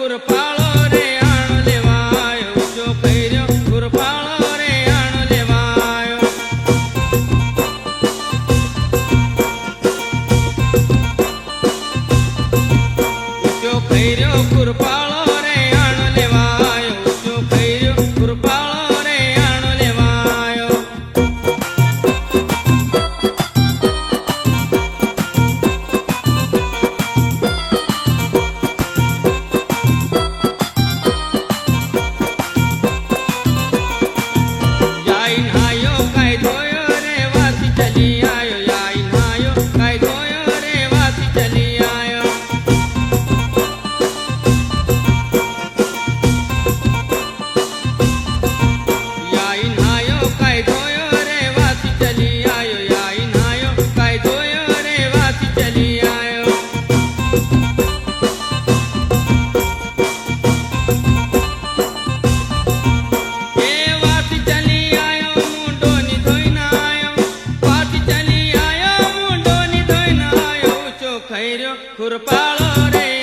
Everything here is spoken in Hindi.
खुरपाळो रे आण लेवायो ऊंचो खैर्यो खुरपाळो रे आण लेवायो ऊंचो खैर्यो खुरपाळो रे आण लेवायो ऊंचो खैर्यो खुरपाळो रे आण लेवायो खुरपाळो रे